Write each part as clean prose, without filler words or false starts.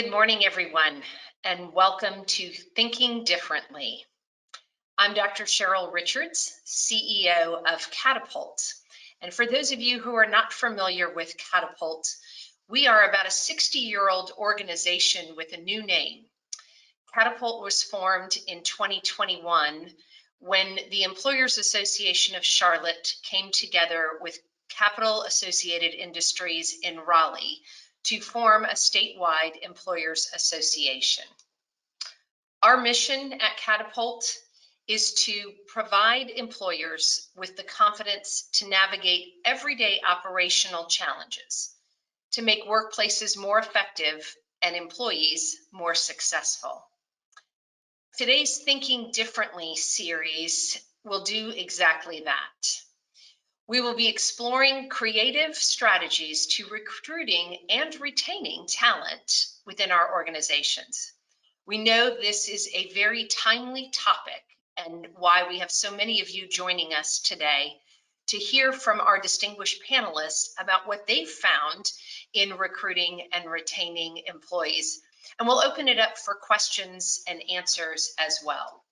Good morning, everyone, and welcome to Thinking Differently. I'm Dr. Cheryl Richards, CEO of Catapult. And for those of you who are not familiar with Catapult, we are about a 60-year-old organization with a new name. Catapult was formed in 2021 when the Employers Association of Charlotte came together with Capital Associated Industries in Raleigh to form a statewide employers association. Our mission at Catapult is to provide employers with the confidence to navigate everyday operational challenges, to make workplaces more effective and employees more successful. Today's Thinking Differently series will do exactly that. We will be exploring creative strategies to recruiting and retaining talent within our organizations. We know this is a very timely topic and why we have so many of you joining us today to hear from our distinguished panelists about what they've found in recruiting and retaining employees. And we'll open it up for questions and answers as well.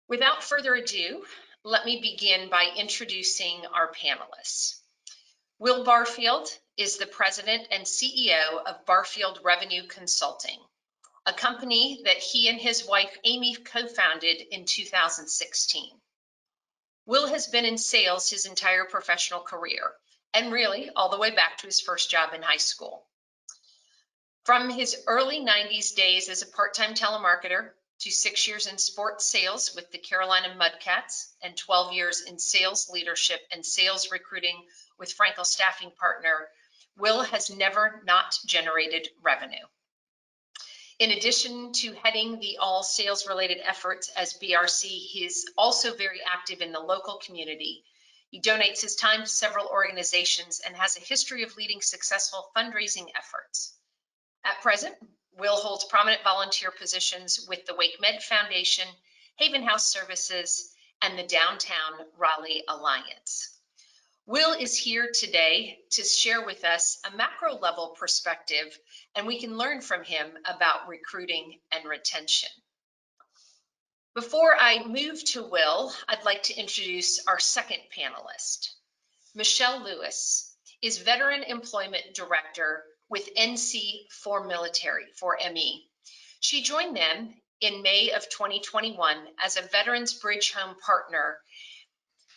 Without further ado, let me begin by introducing our panelists. Will Barfield is the president and CEO of Barfield Revenue Consulting, a company that he and his wife Amy co-founded in 2016. Will has been in sales his entire professional career, and really all the way back to his first job in high school. From his early 90s days as a part-time telemarketer to 6 years in sports sales with the Carolina Mudcats and 12 years in sales leadership and sales recruiting with Frankel Staffing Partner, Will has never not generated revenue. In addition to heading the all sales related efforts as BRC, he is also very active in the local community. He donates his time to several organizations and has a history of leading successful fundraising efforts. At present, Will holds prominent volunteer positions with the Wake Med Foundation, Haven House Services, and the Downtown Raleigh Alliance. Will is here today to share with us a macro level perspective, and we can learn from him about recruiting and retention. Before I move to Will, I'd like to introduce our second panelist. Michelle Lewis is Veteran Employment Director with NC for Military, for ME. She joined them in May of 2021 as a Veterans Bridge Home Partner.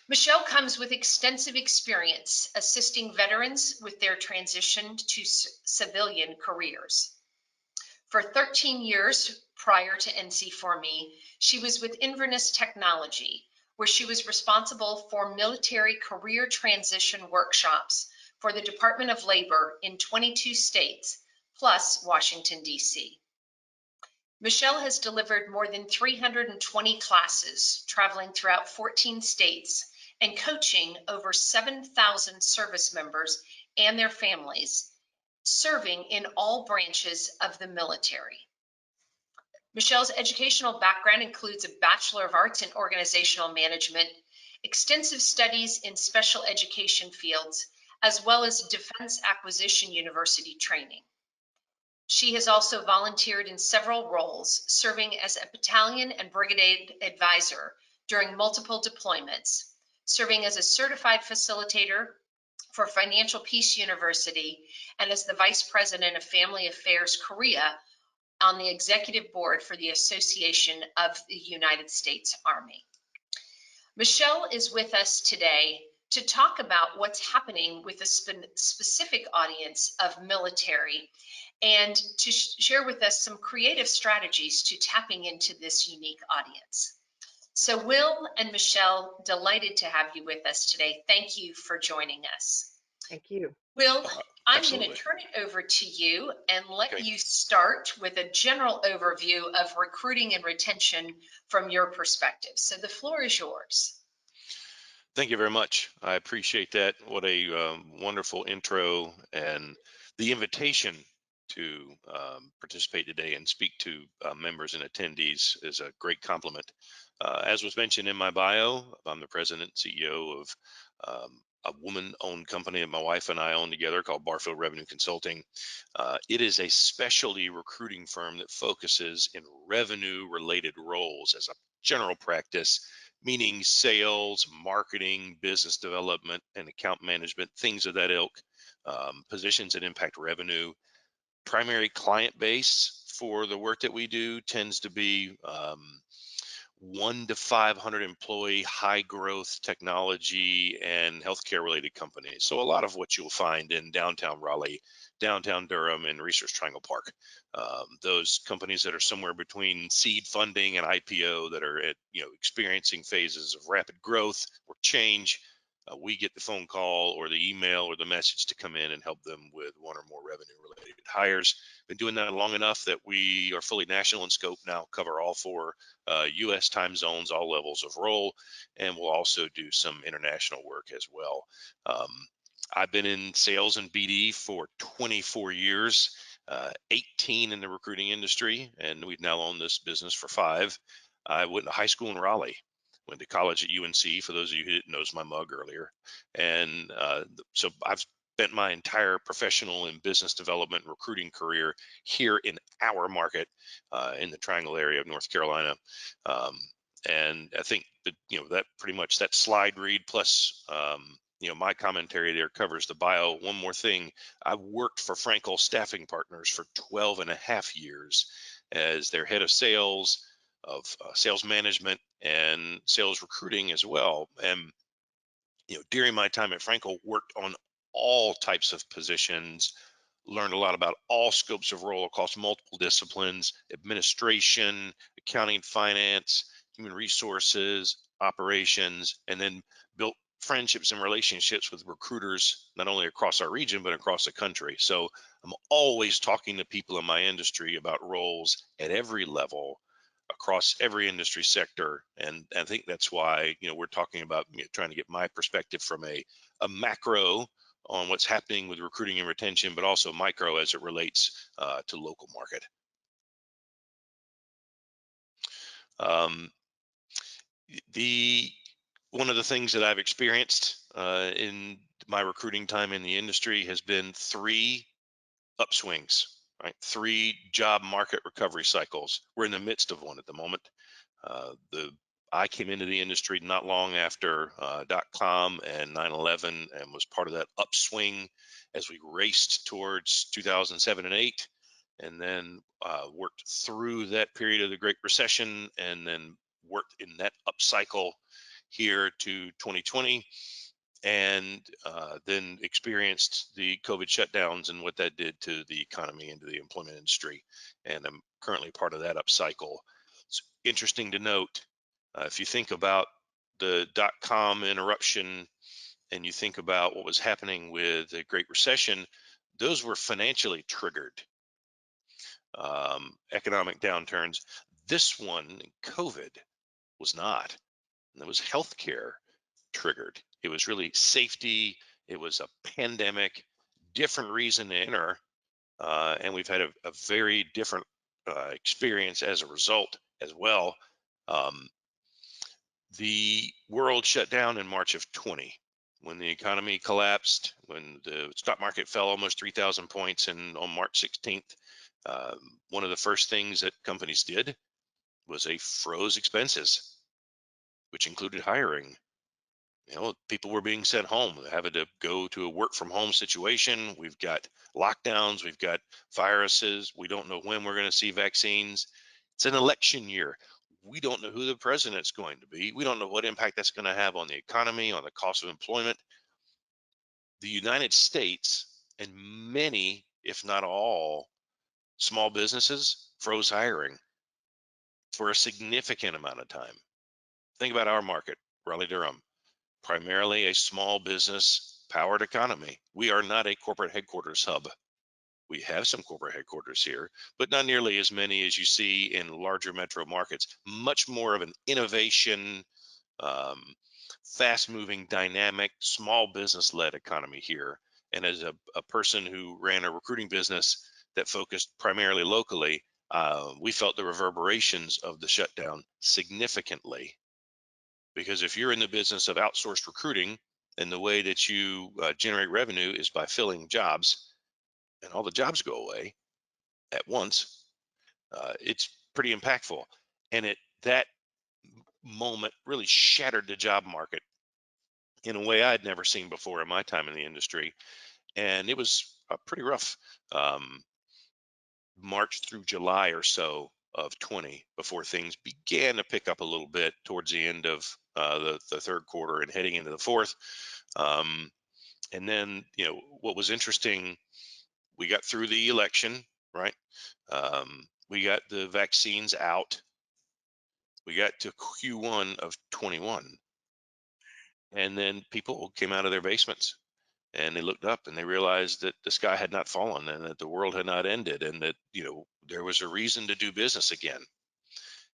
Michelle comes with extensive experience assisting veterans with their transition to civilian careers. For 13 years prior to NC4Me, she was with Inverness Technology, where she was responsible for military career transition workshops for the Department of Labor in 22 states, plus Washington, D.C. Michelle has delivered more than 320 classes, traveling throughout 14 states and coaching over 7,000 service members and their families, serving in all branches of the military. Michelle's educational background includes a Bachelor of Arts in Organizational Management, extensive studies in special education fields, as well as Defense Acquisition University training. She has also volunteered in several roles, serving as a battalion and brigade advisor during multiple deployments, serving as a certified facilitator for Financial Peace University, and as the Vice President of Family Affairs Korea on the executive board for the Association of the United States Army. Michelle is with us today to talk about what's happening with a specific audience of military and to share with us some creative strategies to tapping into this unique audience. So Will and Michelle, delighted to have you with us today. Thank you for joining us. Thank you. Will, I'm going to turn it over to you and let you start with a general overview of recruiting and retention from your perspective. So the floor is yours. Thank you very much. I appreciate that. What a wonderful intro, and the invitation to participate today and speak to members and attendees is a great compliment. As was mentioned in my bio, I'm the president and CEO of a woman-owned company that my wife and I own together called Barfield Revenue Consulting. It is a specialty recruiting firm that focuses in revenue-related roles as a general practice, meaning sales, marketing, business development, and account management, things of that ilk, positions that impact revenue. Primary client base for the work that we do tends to be 1 to 500 employee, high growth technology and healthcare related companies. So a lot of what you'll find in downtown Raleigh, downtown Durham, and Research Triangle Park. Those companies that are somewhere between seed funding and IPO, that are at, experiencing phases of rapid growth or change. We get the phone call or the email or the message to come in and help them with one or more revenue related hires. Been doing that long enough that we are fully national in scope now, cover all 4 U.S. time zones, all levels of role, and we'll also do some international work as well. I've been in sales and BD for 24 years, 18 in the recruiting industry, and we've now owned this business for 5. I went to high school in Raleigh, went to college at UNC, for those of you who didn't notice my mug earlier. And so I've spent my entire professional and business development recruiting career here in our market, in the Triangle area of North Carolina. And I think that, that pretty much that slide read plus, my commentary there covers the bio. One more thing, I've worked for Frankel Staffing Partners for 12 and a half years as their head of sales, of sales management and sales recruiting as well. And, during my time at Frankel, worked on all types of positions, learned a lot about all scopes of role across multiple disciplines: administration, accounting, finance, human resources, operations, and then built friendships and relationships with recruiters, not only across our region, but across the country. So I'm always talking to people in my industry about roles at every level across every industry sector. And I think that's why, we're talking about trying to get my perspective from a macro on what's happening with recruiting and retention, but also micro as it relates to local market. One of the things that I've experienced in my recruiting time in the industry has been 3 upswings, right? 3 job market recovery cycles. We're in the midst of one at the moment. I came into the industry not long after .com and 9/11, and was part of that upswing as we raced towards 2007 and 8, and then worked through that period of the Great Recession, and then worked in that upcycle here to 2020, and then experienced the COVID shutdowns and what that did to the economy and to the employment industry. And I'm currently part of that upcycle. It's interesting to note, if you think about the .com interruption and you think about what was happening with the Great Recession, those were financially triggered economic downturns. This one, COVID, was not. And it was healthcare triggered. It was really safety. It was a pandemic, different reason to enter. And we've had a very different experience as a result as well. The world shut down in March of 20 when the economy collapsed, when the stock market fell almost 3,000 points, and on March 16th, one of the first things that companies did was they froze expenses, which included hiring. People were being sent home, having to go to a work from home situation. We've got lockdowns, we've got viruses. We don't know when we're going to see vaccines. It's an election year. We don't know who the president's going to be. We don't know what impact that's going to have on the economy, on the cost of employment. The United States and many, if not all, small businesses froze hiring for a significant amount of time. Think about our market, Raleigh-Durham, primarily a small business powered economy. We are not a corporate headquarters hub. We have some corporate headquarters here, but not nearly as many as you see in larger metro markets. Much more of an innovation, fast-moving, dynamic, small business-led economy here. And as a person who ran a recruiting business that focused primarily locally, we felt the reverberations of the shutdown significantly. Because if you're in the business of outsourced recruiting, And the way that you generate revenue is by filling jobs, and all the jobs go away at once. It's pretty impactful. And that moment really shattered the job market in a way I'd never seen before in my time in the industry. And it was pretty rough. March through July or so of 20 before things began to pick up a little bit towards the end of the third quarter and heading into the fourth. Um, and then, what was interesting, we got through the election, right? We got the vaccines out. We got to Q1 of 21. And then people came out of their basements and they looked up and they realized that the sky had not fallen and that the world had not ended, and that there was a reason to do business again.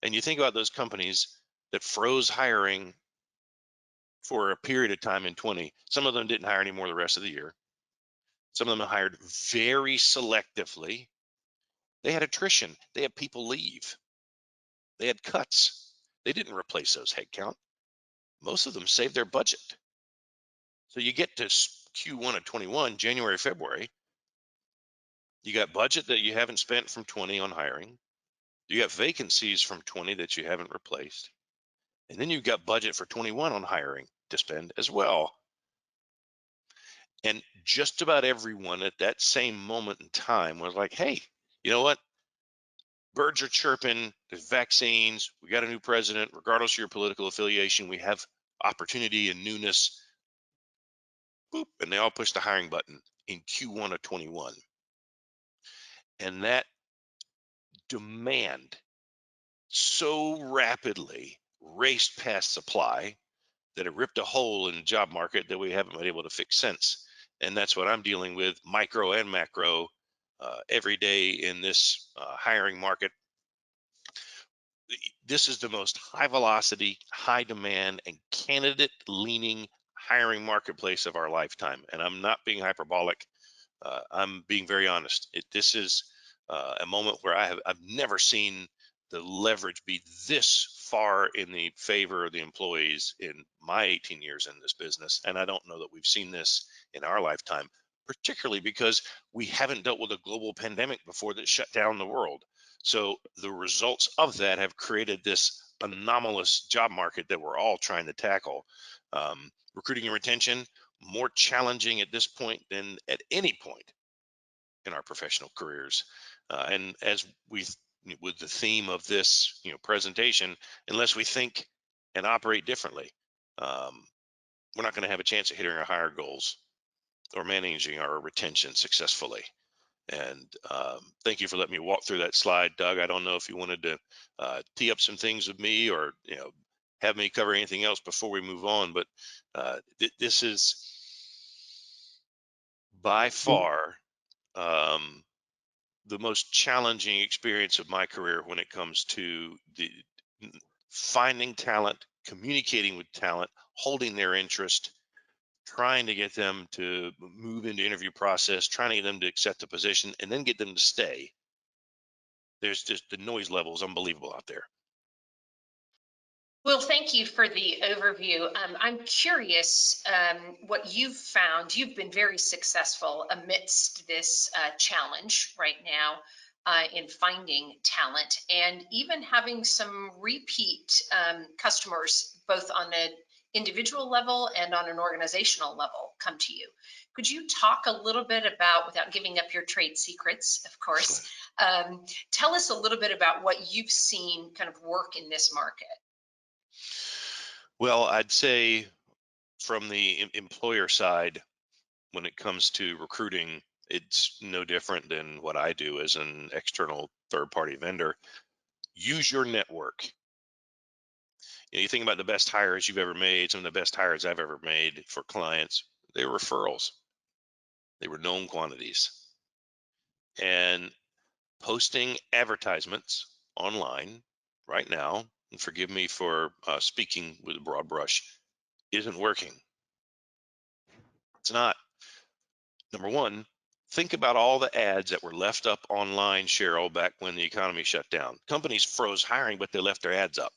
And you think about those companies that froze hiring for a period of time in 20. Some of them didn't hire anymore the rest of the year. Some of them hired very selectively. They had attrition. They had people leave. They had cuts. They didn't replace those headcount. Most of them saved their budget. So you get to Q1 of 21, January, February, you got budget that you haven't spent from 20 on hiring. You got vacancies from 20 that you haven't replaced. And then you've got budget for 21 on hiring to spend as well. And just about everyone at that same moment in time was like, hey, you know what? Birds are chirping, there's vaccines, we got a new president, regardless of your political affiliation, we have opportunity and newness. Boop, and they all pushed the hiring button in Q1 of 21. And that demand so rapidly raced past supply that it ripped a hole in the job market that we haven't been able to fix since. And that's what I'm dealing with, micro and macro, every day in this hiring market. This is the most high velocity, high demand, and candidate leaning hiring marketplace of our lifetime. And I'm not being hyperbolic. I'm being very honest. This is a moment where I've never seen the leverage be this far in the favor of the employees in my 18 years in this business. And I don't know that we've seen this in our lifetime, particularly because we haven't dealt with a global pandemic before that shut down the world. So the results of that have created this anomalous job market that we're all trying to tackle. Recruiting and retention, more challenging at this point than at any point in our professional careers. And as with the theme of this presentation, unless we think and operate differently, we're not going to have a chance of hitting our higher goals or managing our retention successfully. And thank you for letting me walk through that slide, Doug. I don't know if you wanted to tee up some things with me, or have me cover anything else before we move on, but this is by far the most challenging experience of my career when it comes to finding talent, communicating with talent, holding their interest, trying to get them to move into interview process, trying to get them to accept the position, and then get them to stay. There's just, the noise level is unbelievable out there. Well, thank you for the overview. I'm curious what you've found. You've been very successful amidst this challenge right now in finding talent, and even having some repeat customers, both on an individual level and on an organizational level, come to you. Could you talk a little bit about, without giving up your trade secrets, of course, tell us a little bit about what you've seen kind of work in this market? Well, I'd say from the employer side, when it comes to recruiting, it's no different than what I do as an external third-party vendor. Use your network. You think about the best hires you've ever made, some of the best hires I've ever made for clients, they were referrals. They were known quantities. And posting advertisements online right now, and forgive me for speaking with a broad brush, isn't working. It's not. Number one, think about all the ads that were left up online, Cheryl, back when the economy shut down. Companies froze hiring, but they left their ads up.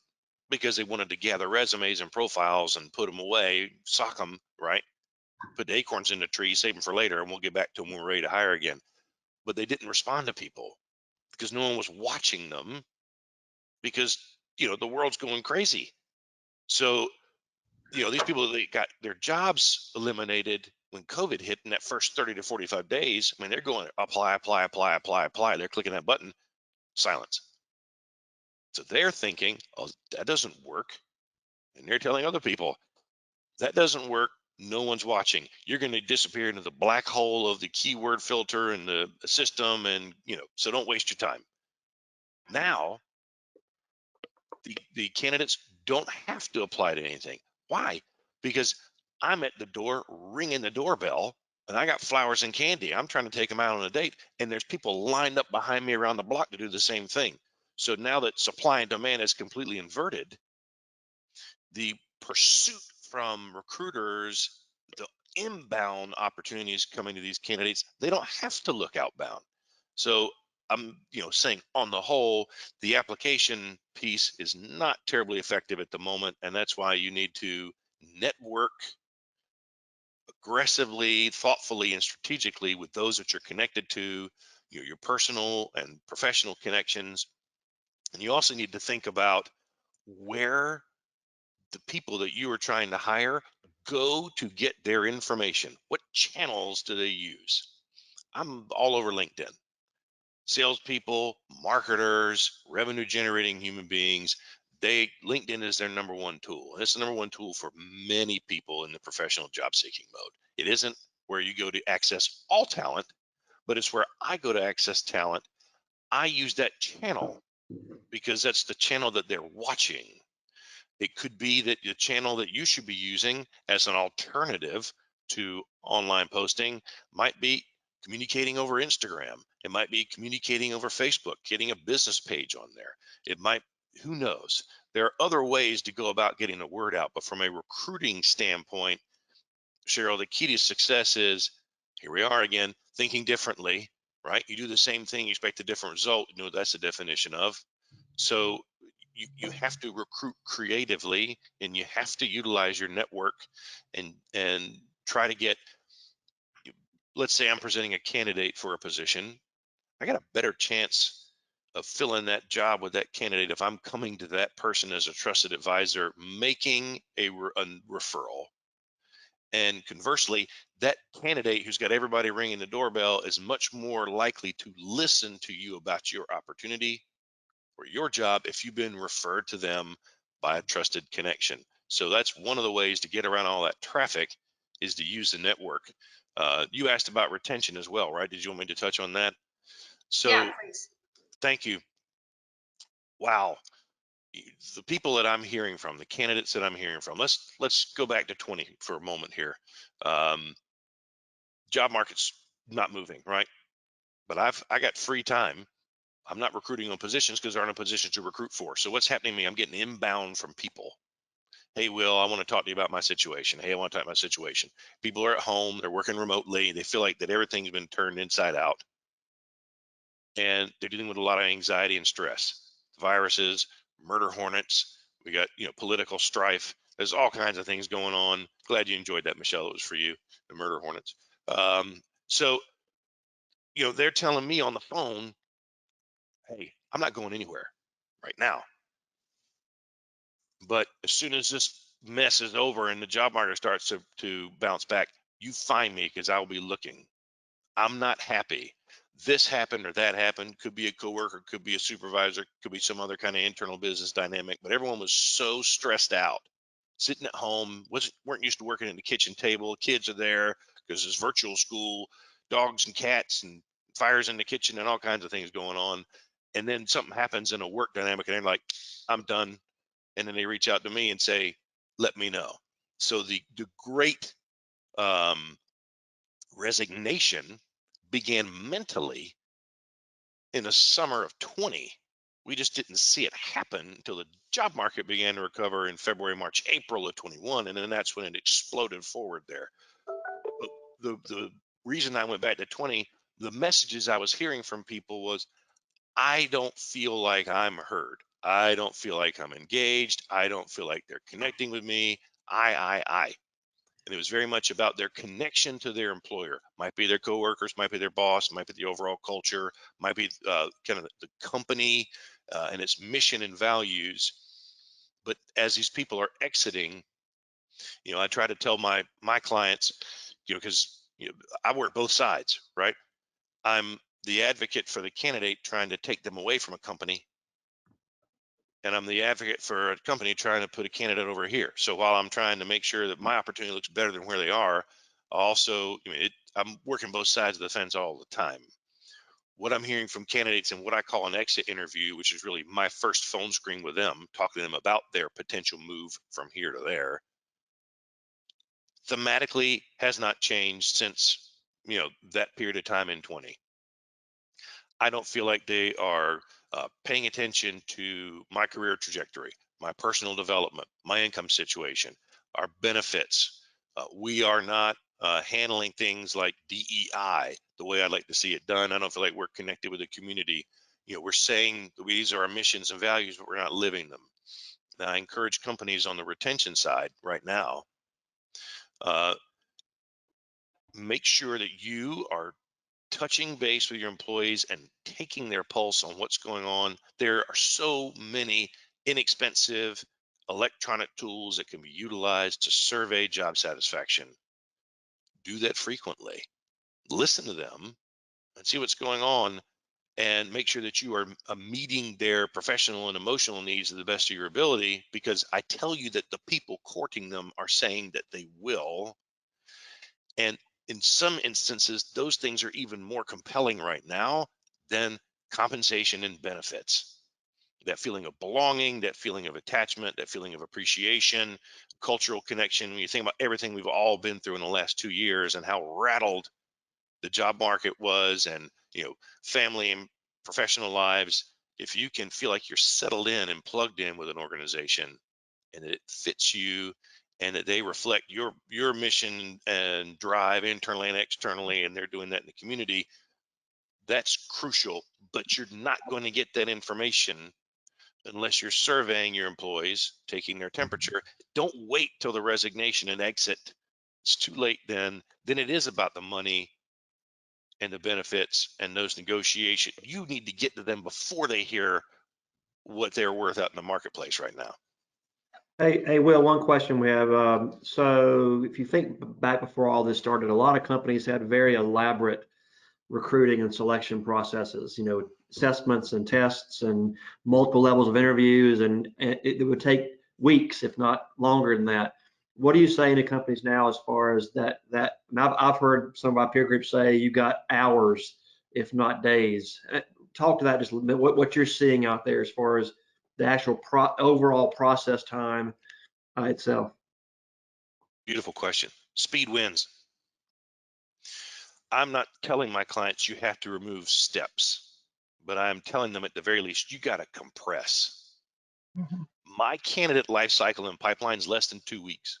because they wanted to gather resumes and profiles and put them away, sock them, right? Put the acorns in the tree, save them for later, and we'll get back to them when we're ready to hire again. But they didn't respond to people because no one was watching them because, the world's going crazy. So, these people, they got their jobs eliminated when COVID hit in that first 30 to 45 days. I mean, they're going apply, apply, apply, apply, apply. They're clicking that button, silence. So they're thinking, oh, that doesn't work. And they're telling other people, that doesn't work. No one's watching. You're going to disappear into the black hole of the keyword filter and the system. And, so don't waste your time. Now, the candidates don't have to apply to anything. Why? Because I'm at the door ringing the doorbell and I got flowers and candy. I'm trying to take them out on a date. And there's people lined up behind me around the block to do the same thing. So now that supply and demand is completely inverted, the pursuit from recruiters, the inbound opportunities coming to these candidates, they don't have to look outbound. So I'm, saying on the whole, the application piece is not terribly effective at the moment, and that's why you need to network aggressively, thoughtfully, and strategically with those that you're connected to, your personal and professional connections. And you also need to think about where the people that you are trying to hire go to get their information. What channels do they use? I'm all over LinkedIn. Salespeople, marketers, revenue generating human beings, LinkedIn is their number one tool. And it's the number one tool for many people in the professional job seeking mode. It isn't where you go to access all talent, but it's where I go to access talent. I use that channel because that's the channel that they're watching. It could be that the channel that you should be using as an alternative to online posting might be communicating over Instagram. It might be communicating over Facebook, getting a business page on there. It might, who knows? There are other ways to go about getting the word out. But from a recruiting standpoint, Cheryl, the key to success is, here we are again, thinking differently, right? You do the same thing, you expect a different result. That's the definition of. So you have to recruit creatively, and you have to utilize your network and try to get, let's say I'm presenting a candidate for a position. I got a better chance of filling that job with that candidate if I'm coming to that person as a trusted advisor, making a referral. And conversely, that candidate who's got everybody ringing the doorbell is much more likely to listen to you about your opportunity or your job if you've been referred to them by a trusted connection. So that's one of the ways to get around all that traffic, is to use the network. You asked about retention as well, right? Did you want me to touch on that? Yeah, So please. thank you. Wow. The people that I'm hearing from, the candidates that I'm hearing from, let's go back to 20 for a moment here. Um, Job market's not moving, right? But I got free time. I'm not recruiting on positions because there aren't positions to recruit for. So what's happening to me? I'm getting inbound from people. Hey, Will, I want to talk to you about my situation. Hey, I want to talk about my situation. People are at home, they're working remotely, they feel like that everything's been turned inside out, and they're dealing with a lot of anxiety and stress. Viruses, murder hornets, we got, political strife. There's all kinds of things going on. Glad you enjoyed that, Michelle. It was for you, the murder hornets. So, they're telling me on the phone, hey, I'm not going anywhere right now. But as soon as this mess is over and the job market starts to bounce back, you find me because I will be looking. I'm not happy. This happened or that happened. Could be a coworker, could be a supervisor, could be some other kind of internal business dynamic. But everyone was so stressed out, sitting at home, weren't used to working at the kitchen table. Kids are there because it's virtual school, dogs and cats and fires in the kitchen and all kinds of things going on. And then something happens in a work dynamic and they're like, I'm done. And then they reach out to me and say, let me know. So the great resignation began mentally in the summer of 20. We just didn't see it happen until the job market began to recover in February, March, April of 21. And then that's when it exploded forward there. But the reason I went back to 20, the messages I was hearing from people was, I don't feel like I'm heard. I don't feel like I'm engaged. I don't feel like they're connecting with me. I. And it was very much about their connection to their employer. Might be their coworkers, might be their boss, might be the overall culture, might be kind of the company and its mission and values. But as these people are exiting, I try to tell my clients, because I work both sides, right? I'm the advocate for the candidate trying to take them away from a company, and I'm the advocate for a company trying to put a candidate over here. So while I'm trying to make sure that my opportunity looks better than where they are, also, I'm working both sides of the fence all the time. What I'm hearing from candidates and what I call an exit interview, which is really my first phone screen with them, talking to them about their potential move from here to there, thematically has not changed since that period of time in 20. I don't feel like they are paying attention to my career trajectory, my personal development, my income situation, our benefits. We are not handling things like DEI the way I'd like to see it done. I don't feel like we're connected with the community. We're saying these are our missions and values, but we're not living them. Now, I encourage companies on the retention side right now, uh, make sure that you are touching base with your employees and taking their pulse on what's going on. There are so many inexpensive electronic tools that can be utilized to survey job satisfaction. Do that frequently. Listen to them and see what's going on, and make sure that you are meeting their professional and emotional needs to the best of your ability, because I tell you that the people courting them are saying that they will. And in some instances, those things are even more compelling right now than compensation and benefits. That feeling of belonging, that feeling of attachment, that feeling of appreciation, cultural connection. When you think about everything we've all been through in the last 2 years and how rattled the job market was, and family and professional lives, if you can feel like you're settled in and plugged in with an organization, and that it fits you, and that they reflect your mission and drive internally and externally, and they're doing that in the community, that's crucial. But you're not going to get that information unless you're surveying your employees, taking their temperature. Don't wait till the resignation and exit. It's too late then it is about the money and the benefits and those negotiations. You need to get to them before they hear what they're worth out in the marketplace right now. Hey, Will, one question we have. So if you think back before all this started, a lot of companies had very elaborate recruiting and selection processes, assessments and tests and multiple levels of interviews, and it would take weeks, if not longer than that. What are you saying to companies now as far as that? And I've heard some of my peer groups say you got hours, if not days. Talk to that just a little bit, what you're seeing out there as far as the actual overall process time itself. Beautiful question. Speed wins. I'm not telling my clients you have to remove steps, but I'm telling them at the very least, you got to compress. Mhm. My candidate life cycle in pipeline is less than 2 weeks.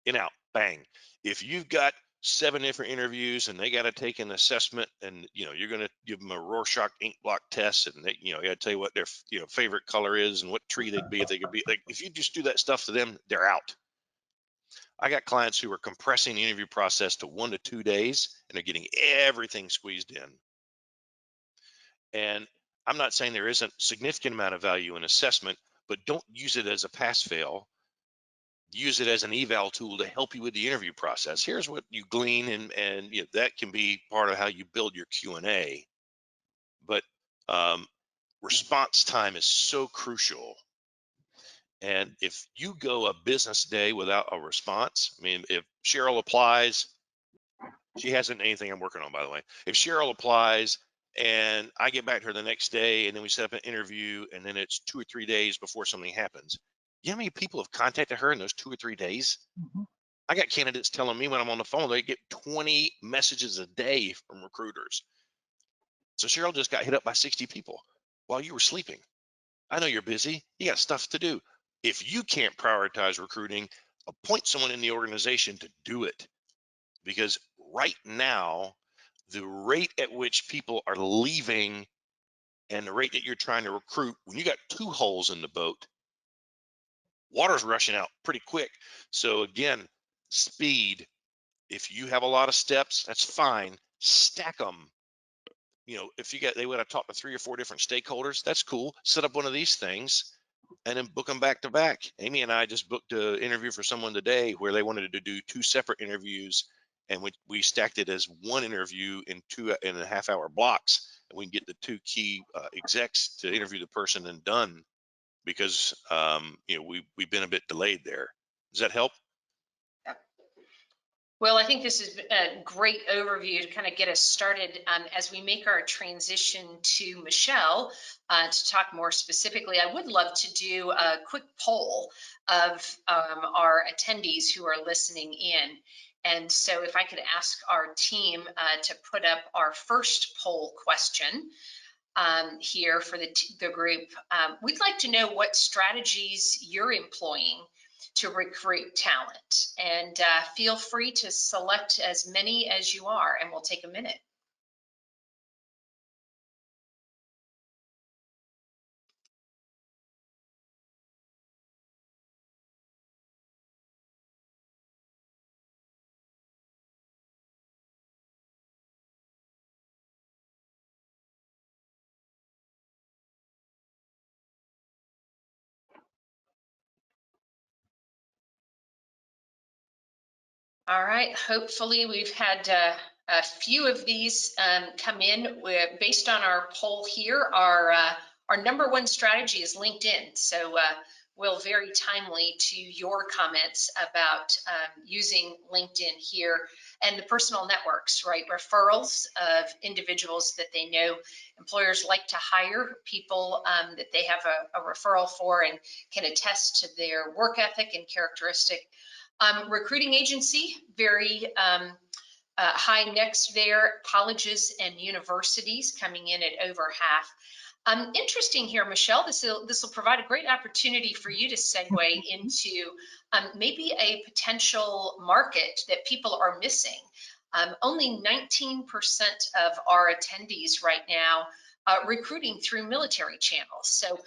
In out, bang. If you've got 7 different interviews and they got to take an assessment, and you're going to give them a Rorschach ink block test, and they you got to tell you what their favorite color is and what tree they'd be if they could be, like, if you just do that stuff to them, they're out. I got clients who are compressing the interview process to 1 to 2 days, and they're getting everything squeezed in. And I'm not saying there isn't significant amount of value in assessment, but don't use it as a pass fail. Use it as an eval tool to help you with the interview process. Here's what you glean, and that can be part of how you build your Q&A. But um, response time is so crucial. And if you go a business day without a response, I mean, if Cheryl applies, she hasn't anything I'm working on, by the way. If Cheryl applies and I get back to her the next day, and then we set up an interview, and then it's 2 or 3 days before something happens, you know how many people have contacted her in those 2 or 3 days? Mhm. I got candidates telling me when I'm on the phone, they get 20 messages a day from recruiters. So Cheryl just got hit up by 60 people while you were sleeping. I know you're busy. You got stuff to do. If you can't prioritize recruiting, appoint someone in the organization to do it. Because right now, the rate at which people are leaving and the rate that you're trying to recruit, when you got 2 holes in the boat, water's rushing out pretty quick. So again, speed. If you have a lot of steps, that's fine. Stack them. You know, if they would have talked to 3 or 4 different stakeholders, that's cool. Set up one of these things and then book them back to back. Amy and I just booked an interview for someone today where they wanted to do 2 separate interviews, and we stacked it as 1 interview in 2.5-hour blocks, and we can get the 2 key execs to interview the person and done, because you know, we've been a bit delayed there. Does that help? Well, I think this is a great overview to kind of get us started as we make our transition to Michelle to talk more specifically. I would love to do a quick poll of our attendees who are listening in. And so if I could ask our team to put up our first poll question here for the group. We'd like to know what strategies you're employing to recruit talent, and feel free to select as many as you are, and we'll take a minute. All right, hopefully we've had a few of these come in. Based on our poll here, our number 1 strategy is LinkedIn. So Will, very timely to your comments about using LinkedIn here, and the personal networks, right? Referrals of individuals that they know. Employers like to hire people that they have a referral for and can attest to their work ethic and characteristic. Recruiting agency, very high next there. Colleges and universities coming in at over half. Interesting here, Michelle, this will provide a great opportunity for you to segue into maybe a potential market that people are missing. Only 19% of our attendees right now recruiting through military channels. So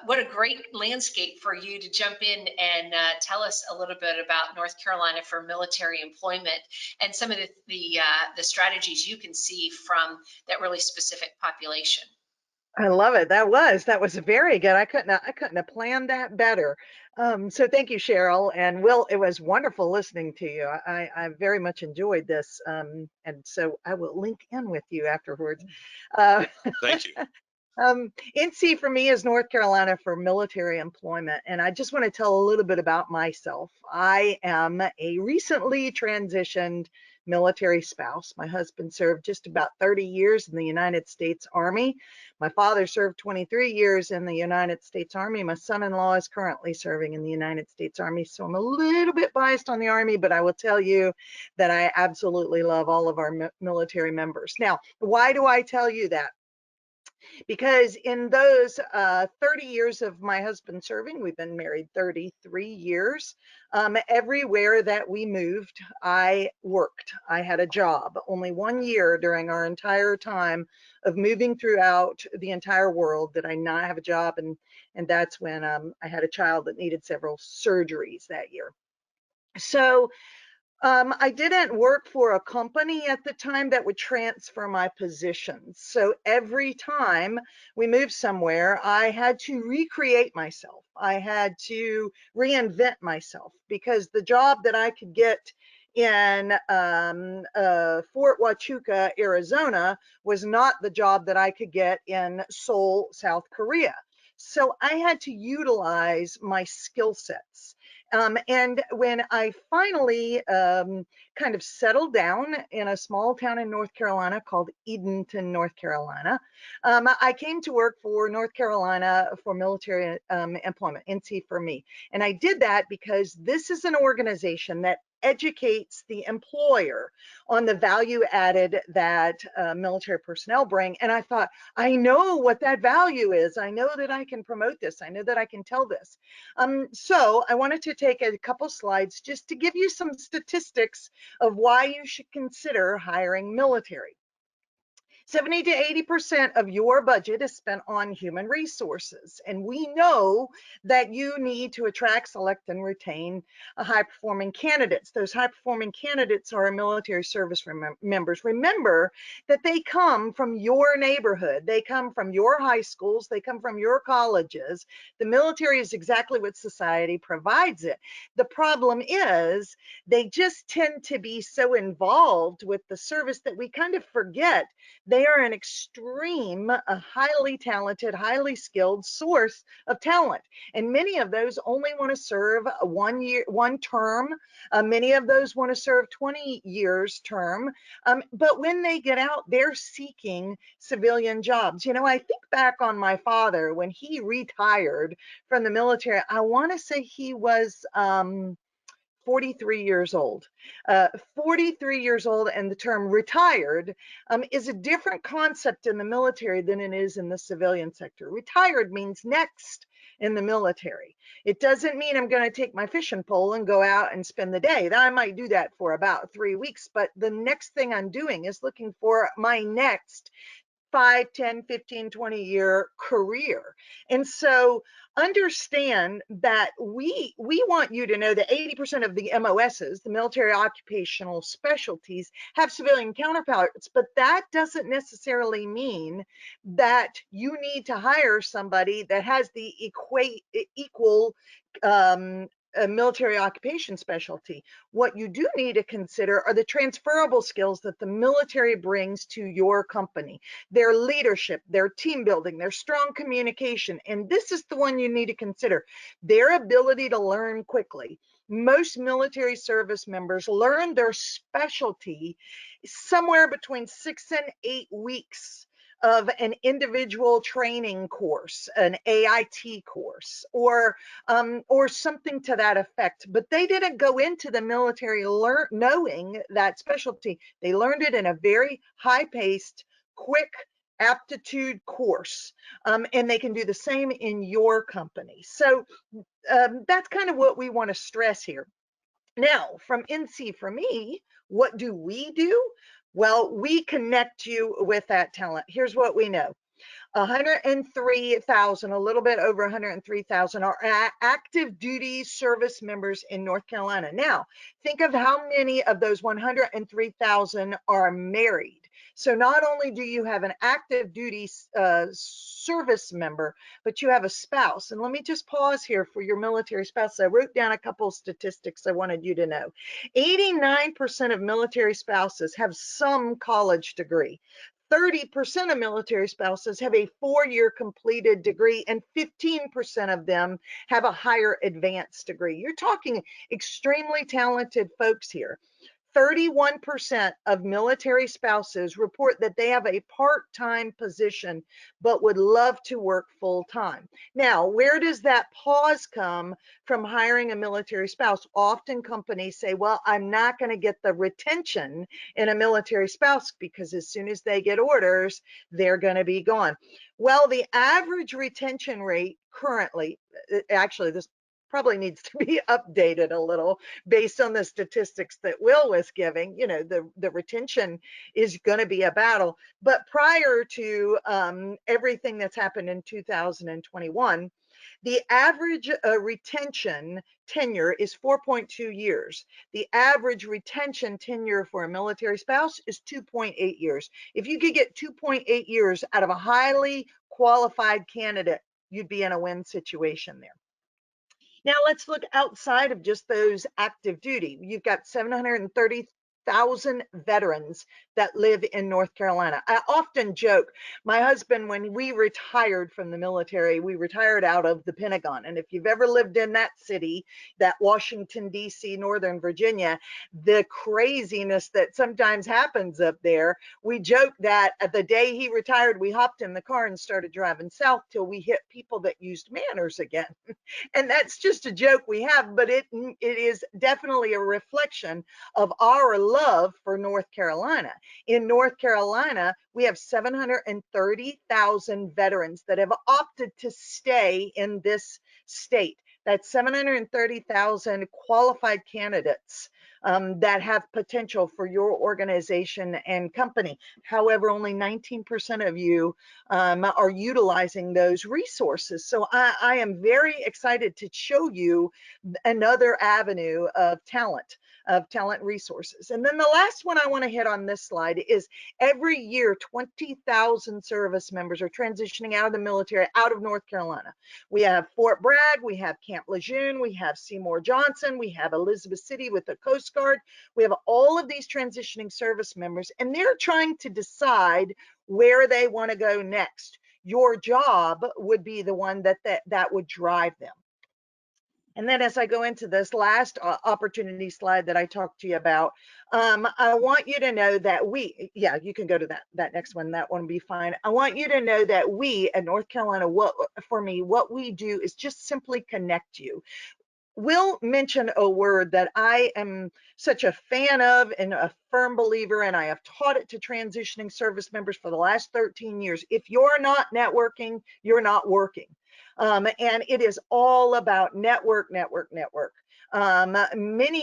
what a great landscape for you to jump in and tell us a little bit about North Carolina for military employment and some of the strategies you can see from that really specific population. I love it. That was very good. I couldn't have planned that better. So thank you, Cheryl and Will. It was wonderful listening to you. I very much enjoyed this, and so I will link in with you afterwards. Thank you. NC for me is North Carolina for military employment, and I just want to tell a little bit about myself. I am a recently transitioned military spouse. My husband served just about 30 years in the United States Army. My father served 23 years in the United States Army. My son-in-law is currently serving in the United States Army, so I'm a little bit biased on the Army, but I will tell you that I absolutely love all of our military members. Now, why do I tell you that? Because in those 30 years of my husband serving, we've been married 33 years, everywhere that we moved, I worked. I had a job. Only 1 year during our entire time of moving throughout the entire world did I not have a job, and that's when I had a child that needed several surgeries that year. So I didn't work for a company at the time that would transfer my positions. So every time we moved somewhere, I had to recreate myself. I had to reinvent myself, because the job that I could get in Fort Huachuca, Arizona was not the job that I could get in Seoul, South Korea. So I had to utilize my skill sets. And when I finally kind of settled down in a small town in North Carolina called Edenton, North Carolina, I came to work for North Carolina for military employment, NC for me. And I did that because this is an organization that educates the employer on the value added that military personnel bring. And I thought, I know what that value is. I know that I can promote this. I know that I can tell this. So I wanted to take a couple slides just to give you some statistics of why you should consider hiring military. 70 to 80% of your budget is spent on human resources. And we know that you need to attract, select, and retain high-performing candidates. Those high-performing candidates are military service members. Remember that they come from your neighborhood. They come from your high schools. They come from your colleges. The military is exactly what society provides it. The problem is they just tend to be so involved with the service that we kind of forget they are an extreme, a highly talented, highly skilled source of talent. And many of those only want to serve one term. Many of those want to serve 20 years term. But when they get out, they're seeking civilian jobs. You know, I think back on my father when he retired from the military. I want to say he was 43 years old. 43 years old, and the term retired is a different concept in the military than it is in the civilian sector. Retired means next in the military. It doesn't mean I'm going to take my fishing pole and go out and spend the day. I might do that for about 3 weeks, but the next thing I'm doing is looking for my next 5, 10, 15, 20-year career. And so understand that we want you to know that 80% of the MOSs, the military occupational specialties, have civilian counterparts, but that doesn't necessarily mean that you need to hire somebody that has the equal a military occupation specialty. What you do need to consider are the transferable skills that the military brings to your company, their leadership, their team building, their strong communication. And this is the one you need to consider, their ability to learn quickly. Most military service members learn their specialty somewhere between 6 and 8 weeks of an individual training course, an AIT course, or something to that effect. But they didn't go into the military knowing that specialty. They learned it in a very high-paced, quick aptitude course, and they can do the same in your company. So that's kind of what we want to stress here. Now, from NC for me, what do we do? Well, we connect you with that talent. Here's what we know. 103,000, a little bit over 103,000 are active duty service members in North Carolina. Now, think of how many of those 103,000 are married. So not only do you have an active duty service member, but you have a spouse. And let me just pause here for your military spouse. I wrote down a couple statistics I wanted you to know. 89% of military spouses have some college degree. 30% of military spouses have a 4-year completed degree, and 15% of them have a higher advanced degree. You're talking extremely talented folks here. 31% of military spouses report that they have a part-time position but would love to work full-time. Now, where does that pause come from hiring a military spouse? Often companies say, well, I'm not going to get the retention in a military spouse because as soon as they get orders, they're going to be gone. Well, the average retention rate currently, actually, this probably needs to be updated a little based on the statistics that Will was giving. You know, the retention is going to be a battle. But prior to everything that's happened in 2021, the average retention tenure is 4.2 years. The average retention tenure for a military spouse is 2.8 years. If you could get 2.8 years out of a highly qualified candidate, you'd be in a win situation there. Now let's look outside of just those active duty. You've got 730,000 veterans that live in North Carolina. I often joke, my husband, when we retired from the military, we retired out of the Pentagon. And if you've ever lived in that city, that Washington, D.C., Northern Virginia, the craziness that sometimes happens up there, we joke that the day he retired, we hopped in the car and started driving south till we hit people that used manners again. And that's just a joke we have, but it is definitely a reflection of our love for North Carolina. In North Carolina, we have 730,000 veterans that have opted to stay in this state. That's 730,000 qualified candidates that have potential for your organization and company. However, only 19% of you are utilizing those resources. So I am very excited to show you another avenue of talent resources. And then the last one I want to hit on this slide is every year 20,000 service members are transitioning out of the military, out of North Carolina. We have Fort Bragg, we have Camp Lejeune, we have Seymour Johnson, we have Elizabeth City with the Coast Guard. We have all of these transitioning service members, and they're trying to decide where they want to go next. Your job would be the one that would drive them. And then as I go into this last opportunity slide that I talked to you about, I want you to know that you can go to that next one, that one will be fine. I want you to know that we at North Carolina, what we do is just simply connect you. We'll mention a word that I am such a fan of and a firm believer, and I have taught it to transitioning service members for the last 13 years. If you're not networking, you're not working. And it is all about network. Many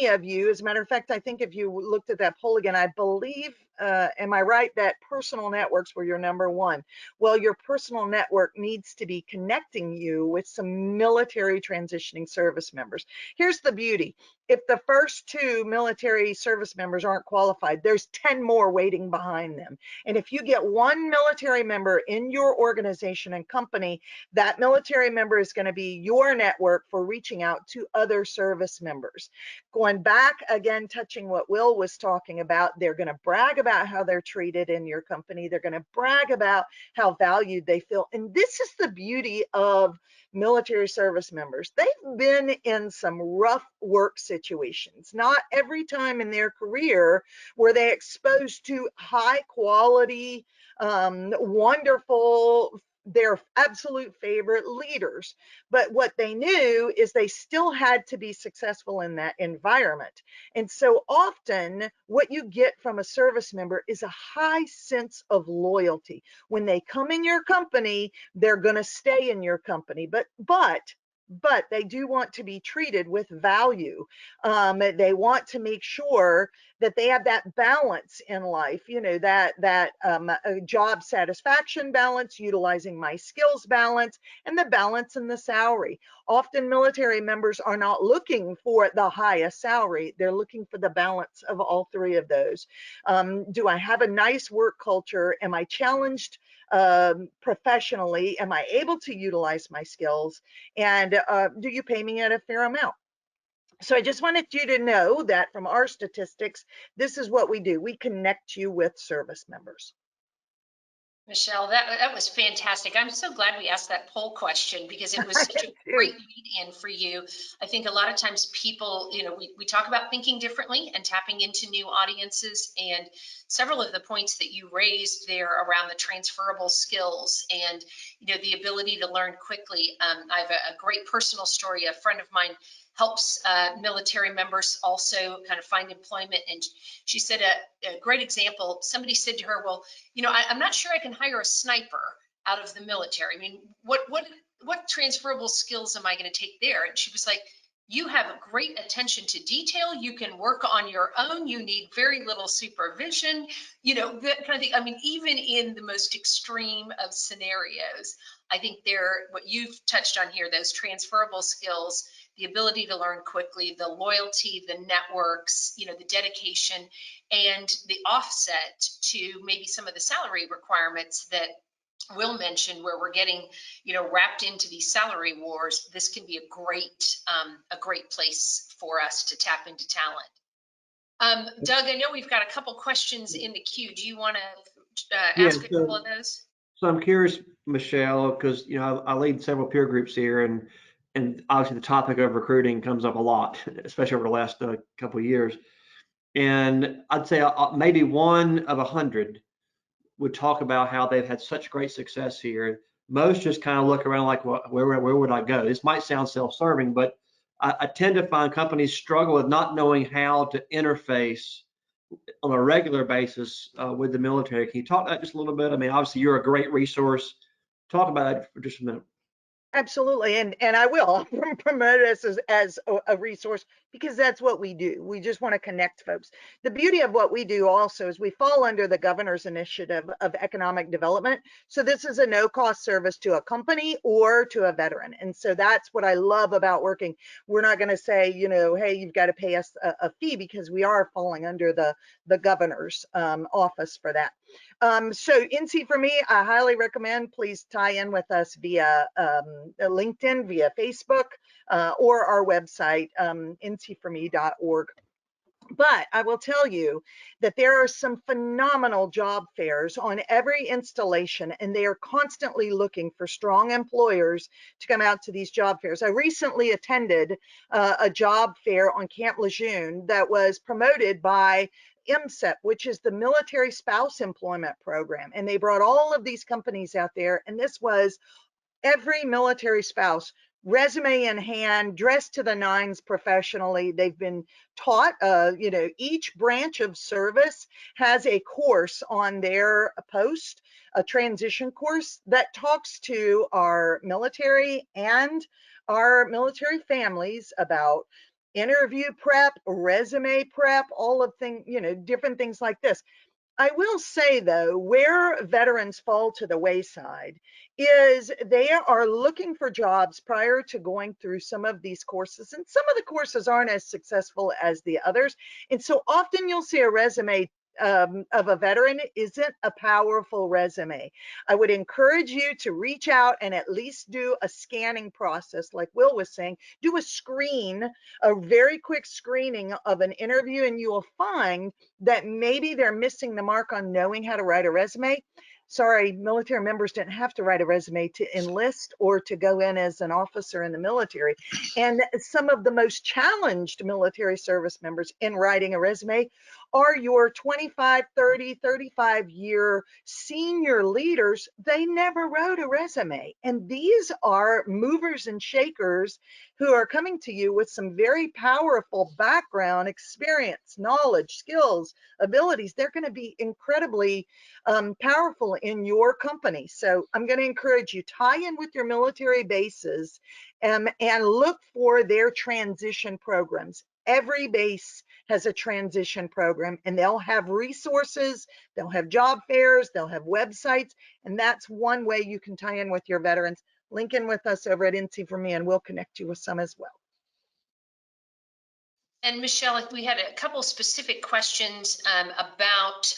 of you, as a matter of fact, I think if you looked at that poll again, I believe, am I right, that personal networks were your number one? Well, your personal network needs to be connecting you with some military transitioning service members. Here's the beauty. If the first 2 military service members aren't qualified, there's 10 more waiting behind them. And if you get one military member in your organization and company, that military member is going to be your network for reaching out to other service members. Going back again, touching what Will was talking about, they're going to brag about how they're treated in your company. They're going to brag about how valued they feel. And this is the beauty of military service members. They've been in some rough work situations. Not every time in their career were they exposed to high quality, wonderful, their absolute favorite leaders. But what they knew is they still had to be successful in that environment. And so often what you get from a service member is a high sense of loyalty. When they come in your company, they're going to stay in your company. But they do want to be treated with value. They want to make sure that they have that balance in life, that job satisfaction balance, utilizing my skills balance, and the balance in the salary. Often military members are not looking for the highest salary. They're looking for the balance of all 3 of those. Do I have a nice work culture? Am I challenged professionally? Am I able to utilize my skills? And do you pay me at a fair amount? So I just wanted you to know that from our statistics, this is what we do. We connect you with service members. Michelle, that was fantastic. I'm so glad we asked that poll question because it was such a great lead in for you. I think a lot of times people, we talk about thinking differently and tapping into new audiences, and several of the points that you raised there around the transferable skills and, the ability to learn quickly. I have a great personal story. A friend of mine helps military members also kind of find employment. And she said a great example. Somebody said to her, well, I'm not sure I can hire a sniper out of the military. I mean, what transferable skills am I going to take there? And she was like, you have a great attention to detail. You can work on your own. You need very little supervision, that kind of thing. I mean, even in the most extreme of scenarios, I think what you've touched on here, those transferable skills, the ability to learn quickly, the loyalty, the networks, the dedication, and the offset to maybe some of the salary requirements that Will mention, where we're getting, wrapped into these salary wars. This can be a great place for us to tap into talent. Doug, I know we've got a couple questions in the queue. Do you want to ask a couple of those? So I'm curious, Michelle, because I lead several peer groups here, and obviously the topic of recruiting comes up a lot, especially over the last couple of years. And I'd say maybe 1 of 100 would talk about how they've had such great success here. Most just kind of look around like, well, where would I go? This might sound self-serving, but I tend to find companies struggle with not knowing how to interface on a regular basis with the military. Can you talk about that just a little bit? I mean, obviously you're a great resource. Talk about that for just a minute. Absolutely, and I will promote us as a resource because that's what we do. We just want to connect folks. The beauty of what we do also is we fall under the governor's initiative of economic development. So this is a no-cost service to a company or to a veteran. And so that's what I love about working. We're not going to say, you know, hey, you've got to pay us a fee, because we are falling under the governor's office for that. So NC for me, I highly recommend, please tie in with us via LinkedIn, via Facebook, or our website, ncforme.org. But I will tell you that there are some phenomenal job fairs on every installation, and they are constantly looking for strong employers to come out to these job fairs. I recently attended a job fair on Camp Lejeune that was promoted by MSEP, which is the Military Spouse Employment Program. And they brought all of these companies out there, and this was every military spouse, resume in hand, dressed to the nines professionally. They've been taught, you know, each branch of service has a course on their post, a transition course that talks to our military and our military families about interview prep, resume prep, all of things, you know, different things like this. I will say though, where veterans fall to the wayside is they are looking for jobs prior to going through some of these courses, and some of the courses aren't as successful as the others. And so often you'll see a resume of a veteran isn't a powerful resume. I would encourage you to reach out and at least do a scanning process, like Will was saying. Do a screen, a very quick screening of an interview, and you will find that maybe they're missing the mark on knowing how to write a resume. Sorry, military members didn't have to write a resume to enlist or to go in as an officer in the military. And some of the most challenged military service members in writing a resume are your 25, 30, 35-year senior leaders. They never wrote a resume. And these are movers and shakers who are coming to you with some very powerful background, experience, knowledge, skills, abilities. They're going to be incredibly powerful in your company. So I'm going to encourage you, tie in with your military bases and look for their transition programs. Every base has a transition program, and they'll have resources, they'll have job fairs, they'll have websites, and that's one way you can tie in with your veterans. Link in with us over at NC for Me, and we'll connect you with some as well. And Michelle, we had a couple specific questions about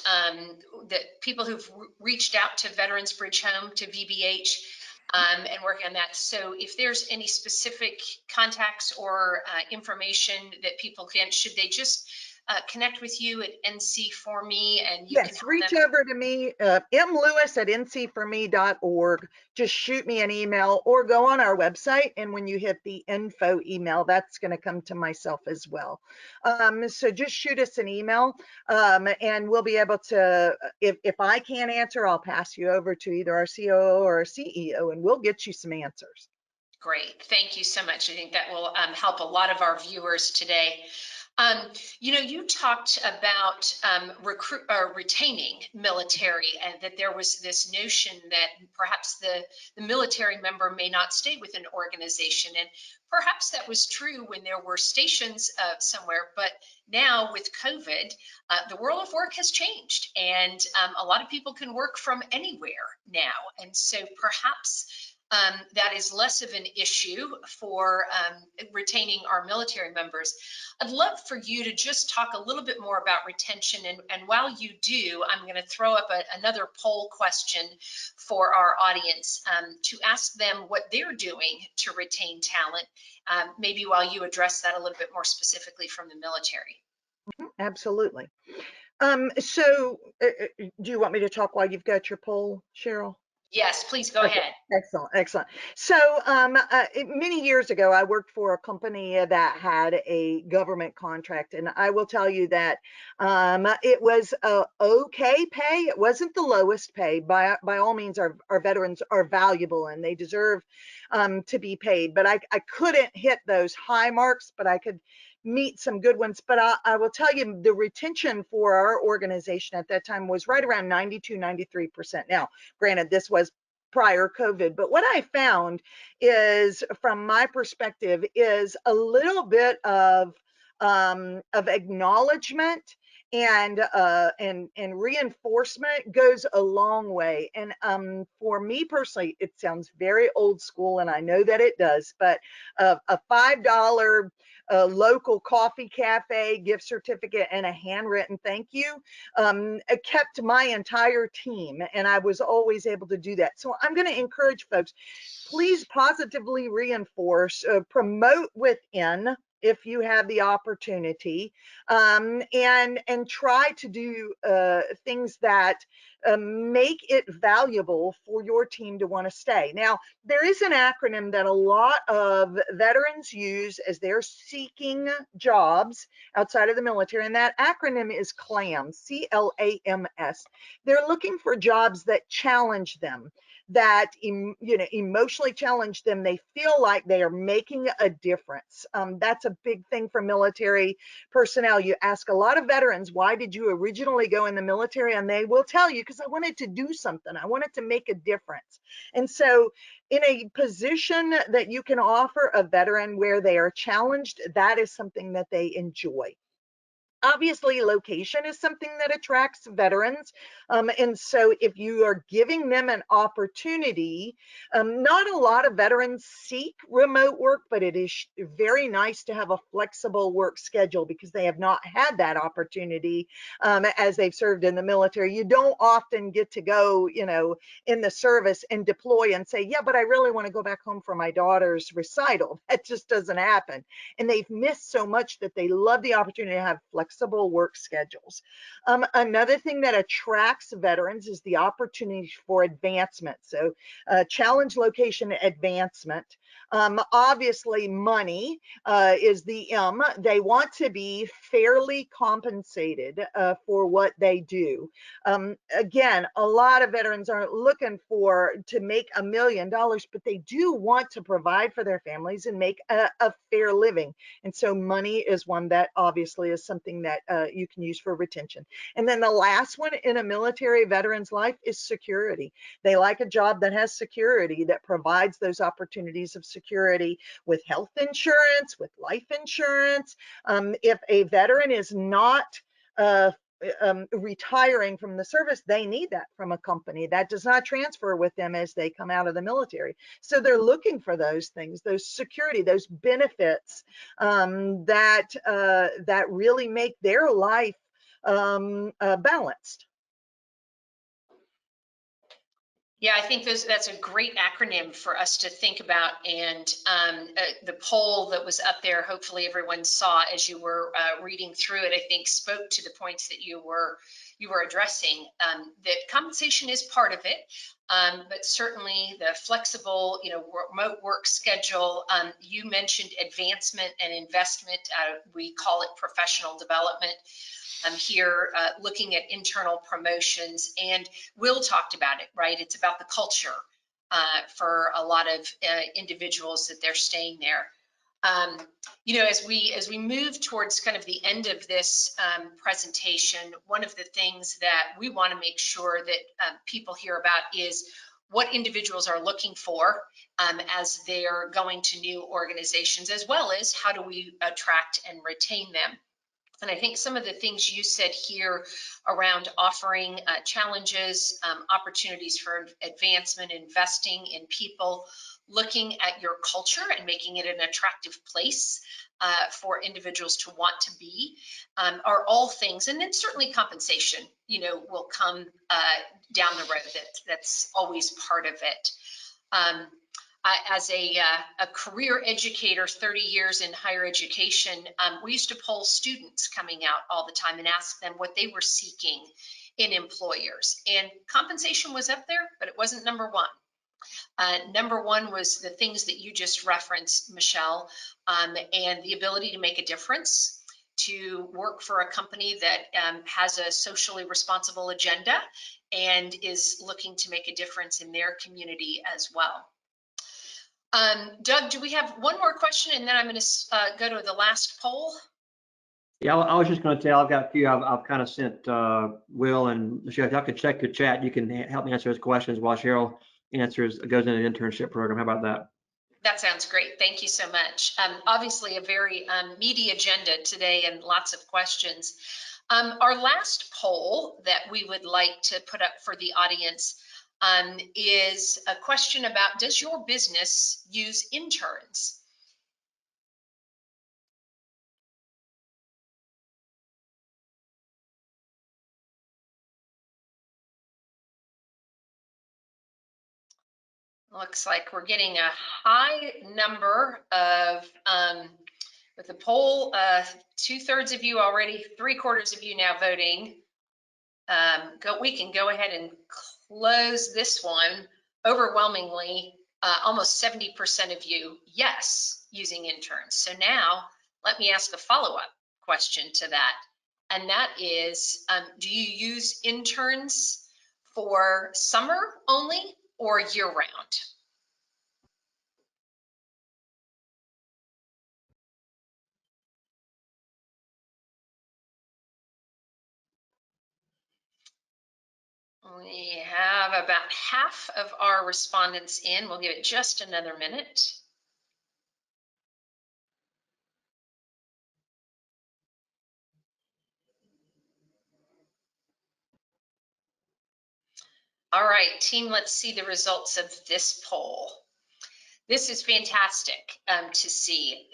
the people who've reached out to Veterans Bridge Home, to VBH, and working on that. So if there's any specific contacts or information that people can, should they just connect with you at NC for Me, and you Yes, can reach them? over to me, mlewis at ncforme.org. Just shoot me an email or go on our website. And when you hit the info email, that's going to come to myself as well. So just shoot us an email and we'll be able to, if I can't answer, I'll pass you over to either our COO or our CEO, and we'll get you some answers. Great, thank you so much. I think that will help a lot of our viewers today. You know, you talked about retaining military, and that there was this notion that perhaps the military member may not stay with an organization. And perhaps that was true when there were stations somewhere, but now with COVID, the world of work has changed, and a lot of people can work from anywhere now. And so perhaps that is less of an issue for retaining our military members. I'd love for you to just talk a little bit more about retention. And while you do, I'm going to throw up another poll question for our audience to ask them what they're doing to retain talent, maybe while you address that a little bit more specifically from the military. Absolutely. So do you want me to talk while you've got your poll, Cheryl? Yes, please go ahead. Excellent, excellent. So many years ago, I worked for a company that had a government contract, and I will tell you that it was okay pay. It wasn't the lowest pay. By all means, our veterans are valuable and they deserve to be paid. But I couldn't hit those high marks, but I could meet some good ones. But I will tell you, the retention for our organization at that time was right around 92, 93%. Now, granted, this was prior COVID. But what I found is, from my perspective, is a little bit of acknowledgement and reinforcement goes a long way. And for me personally, it sounds very old school, and I know that it does, but a $5 local coffee cafe gift certificate and a handwritten thank you kept my entire team, and I was always able to do that. So I'm going to encourage folks, please positively reinforce, promote within if you have the opportunity, and try to do things that make it valuable for your team to want to stay. Now, there is an acronym that a lot of veterans use as they're seeking jobs outside of the military, and that acronym is CLAMS, C-L-A-M-S. They're looking for jobs that challenge them, that emotionally challenge them. They feel like they are making a difference. That's a big thing for military personnel. You ask a lot of veterans, why did you originally go in the military? And they will tell you, because I wanted to do something. I wanted to make a difference. And so in a position that you can offer a veteran where they are challenged, that is something that they enjoy. Obviously, location is something that attracts veterans. And so if you are giving them an opportunity, not a lot of veterans seek remote work, but it is very nice to have a flexible work schedule because they have not had that opportunity as they've served in the military. You don't often get to go, in the service and deploy and say, yeah, but I really want to go back home for my daughter's recital. That just doesn't happen. And they've missed so much that they love the opportunity to have flexible work schedules. Another thing that attracts veterans is the opportunity for advancement. So challenge, location, advancement. Obviously, money is the M. They want to be fairly compensated for what they do. Again, a lot of veterans aren't looking to make $1 million, but they do want to provide for their families and make a fair living. And so money is one that obviously is something that you can use for retention. And then the last one in a military veteran's life is security. They like a job that has security, that provides those opportunities of security with health insurance, with life insurance. If a veteran is not retiring from the service, they need that from a company. That does not transfer with them as they come out of the military. So they're looking for those things, those security, those benefits that really make their life balanced. Yeah, I think that's a great acronym for us to think about. And the poll that was up there, hopefully everyone saw as you were reading through it, I think spoke to the points that you were addressing. That compensation is part of it, but certainly the flexible, remote work schedule. You mentioned advancement and investment. We call it professional development. I'm here looking at internal promotions, and Will talked about it, right? It's about the culture for a lot of individuals that they're staying there. As we move towards kind of the end of this presentation, one of the things that we want to make sure that people hear about is what individuals are looking for as they're going to new organizations, as well as how do we attract and retain them. And I think some of the things you said here around offering challenges, opportunities for advancement, investing in people, looking at your culture and making it an attractive place for individuals to want to be are all things. And then certainly compensation, will come down the road. That's always part of it. As a career educator, 30 years in higher education, we used to poll students coming out all the time and ask them what they were seeking in employers. And compensation was up there, but it wasn't number one. Number one was the things that you just referenced, Michelle, and the ability to make a difference, to work for a company that has a socially responsible agenda and is looking to make a difference in their community as well. Doug, do we have one more question, and then I'm going to go to the last poll? Yeah, I was just going to tell, I've got a few I've kind of sent Will and Michelle. If y'all could check your chat, you can help me answer those questions while Cheryl answers, goes in an internship program. How about that? That sounds great. Thank you so much. Obviously, a very meaty agenda today and lots of questions. Our last poll that we would like to put up for the audience is a question about, does your business use interns? Looks like we're getting a high number of, with the poll, 2/3 of you already, 3/4 of you now voting. We can go ahead and close this one. Overwhelmingly, almost 70% of you, yes, using interns. So now let me ask a follow-up question to that. And that is, do you use interns for summer only or year round? We have about half of our respondents in. We'll give it just another minute. All right, team, let's see the results of this poll. This is fantastic to see.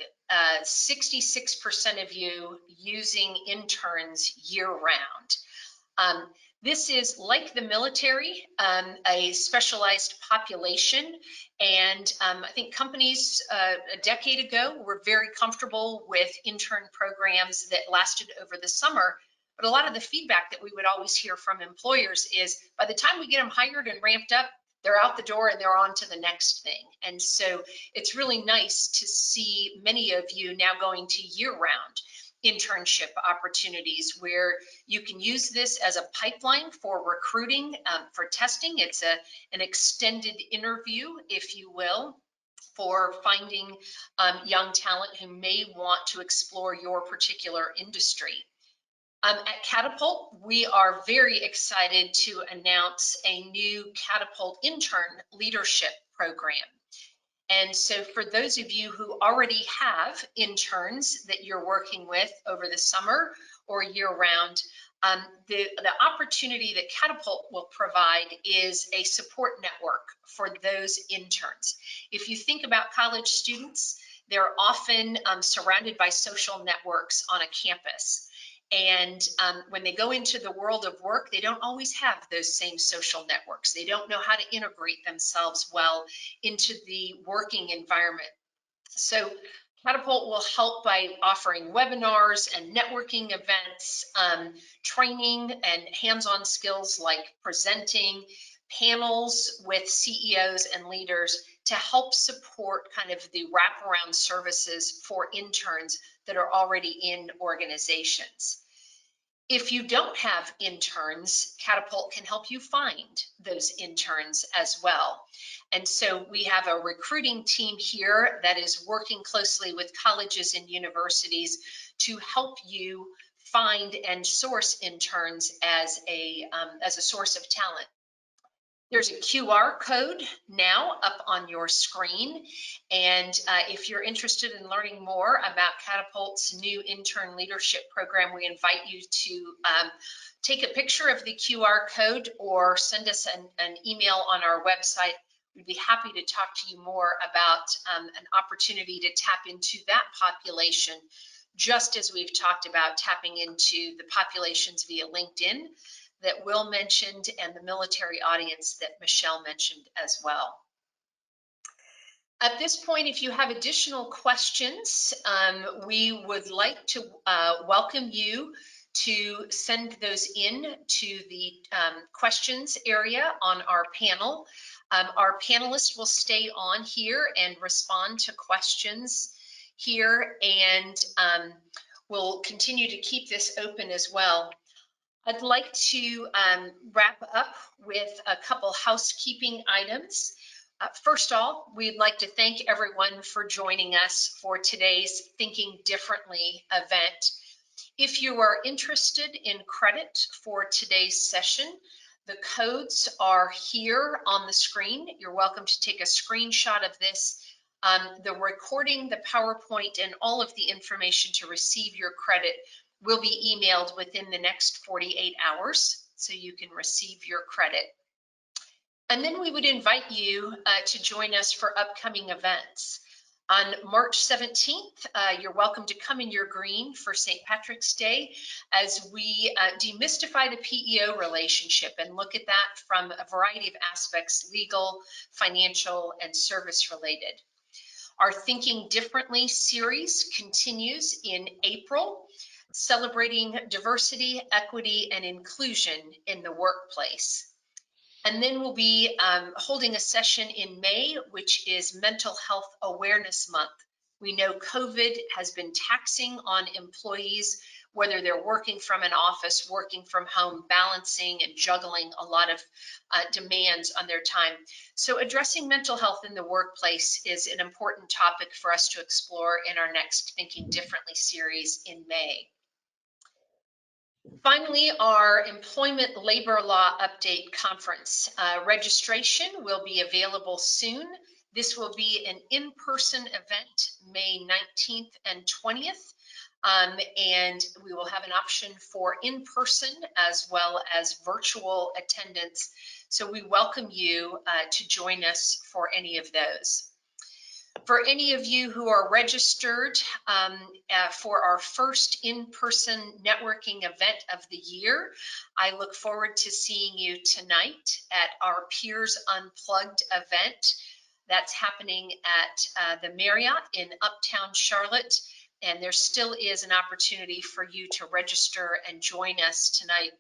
66% of you using interns year round. This is, like the military, a specialized population. And I think companies a decade ago were very comfortable with intern programs that lasted over the summer. But a lot of the feedback that we would always hear from employers is, by the time we get them hired and ramped up, they're out the door and they're on to the next thing. And so it's really nice to see many of you now going to year-round internship opportunities where you can use this as a pipeline for recruiting, for testing. It's an extended interview, if you will, for finding young talent who may want to explore your particular industry. At Catapult, we are very excited to announce a new Catapult Intern Leadership Program. And so for those of you who already have interns that you're working with over the summer or year round, the opportunity that Catapult will provide is a support network for those interns. If you think about college students, they're often surrounded by social networks on a campus. And when they go into the world of work, they don't always have those same social networks. They don't know how to integrate themselves well into the working environment. So Catapult will help by offering webinars and networking events, training and hands-on skills like presenting, panels with CEOs and leaders to help support kind of the wraparound services for interns that are already in organizations. If you don't have interns, Catapult can help you find those interns as well. And so we have a recruiting team here that is working closely with colleges and universities to help you find and source interns as a source of talent. There's a QR code now up on your screen. And if you're interested in learning more about Catapult's new intern leadership program, we invite you to take a picture of the QR code or send us an email on our website. We'd be happy to talk to you more about an opportunity to tap into that population, just as we've talked about tapping into the populations via LinkedIn that Will mentioned and the military audience that Michelle mentioned as well. At this point, if you have additional questions, we would like to welcome you to send those in to the questions area on our panel. Our panelists will stay on here and respond to questions here, and we'll continue to keep this open as well. I'd like to wrap up with a couple housekeeping items. First of all, we'd like to thank everyone for joining us for today's Thinking Differently event. If you are interested in credit for today's session, The codes are here on the screen. You're welcome to take a screenshot of this. The recording, the PowerPoint, and all of the information to receive your credit will be emailed within the next 48 hours, so you can receive your credit. And then we would invite you to join us for upcoming events. On March 17th, you're welcome to come in your green for St. Patrick's Day as we demystify the PEO relationship and look at that from a variety of aspects, legal, financial, and service related. Our Thinking Differently series continues in April, celebrating diversity, equity, and inclusion in the workplace. And then we'll be holding a session in May, which is Mental Health Awareness Month. We know COVID has been taxing on employees, whether they're working from an office, working from home, balancing and juggling a lot of demands on their time. So addressing mental health in the workplace is an important topic for us to explore in our next Thinking Differently series in May. Finally, our Employment Labor Law Update Conference. Registration will be available soon. This will be an in-person event, May 19th and 20th. And we will have an option for in-person as well as virtual attendance. So we welcome you to join us for any of those. For any of you who are registered for our first in-person networking event of the year, I look forward to seeing you tonight at our Peers Unplugged event. That's happening at the Marriott in Uptown Charlotte. And there still is an opportunity for you to register and join us tonight.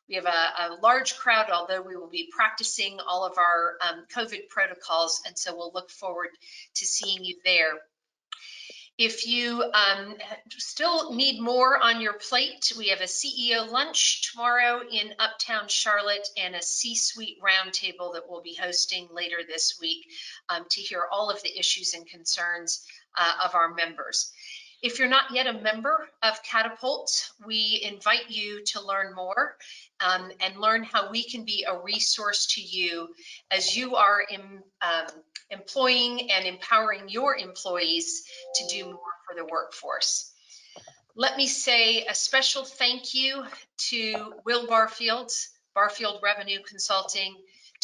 We have a large crowd, although we will be practicing all of our COVID protocols, and so we'll look forward to seeing you there. If you still need more on your plate, we have a CEO lunch tomorrow in Uptown Charlotte and a C-suite roundtable that we'll be hosting later this week to hear all of the issues and concerns of our members. If you're not yet a member of Catapult, we invite you to learn more and learn how we can be a resource to you as you are employing and empowering your employees to do more for the workforce. Let me say a special thank you to Will Barfield, Barfield Revenue Consulting,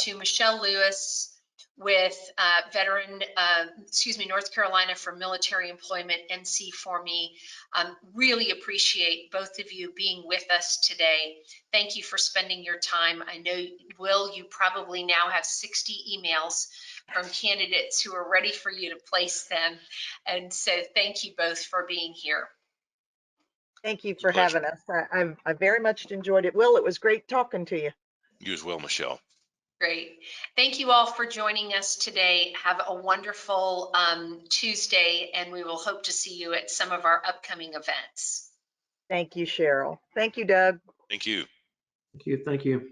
to Michelle Lewis with North Carolina for Military Employment, NC4Me. Really appreciate both of you being with us today. Thank you for spending your time. I know, Will, you probably now have 60 emails from candidates who are ready for you to place them. And so thank you both for being here. Thank you for having us. I very much enjoyed it. Will, it was great talking to you. You as well, Michelle. Great. Thank you all for joining us today. Have a wonderful Tuesday, and we will hope to see you at some of our upcoming events. Thank you, Cheryl. Thank you, Doug. Thank you. Thank you. Thank you.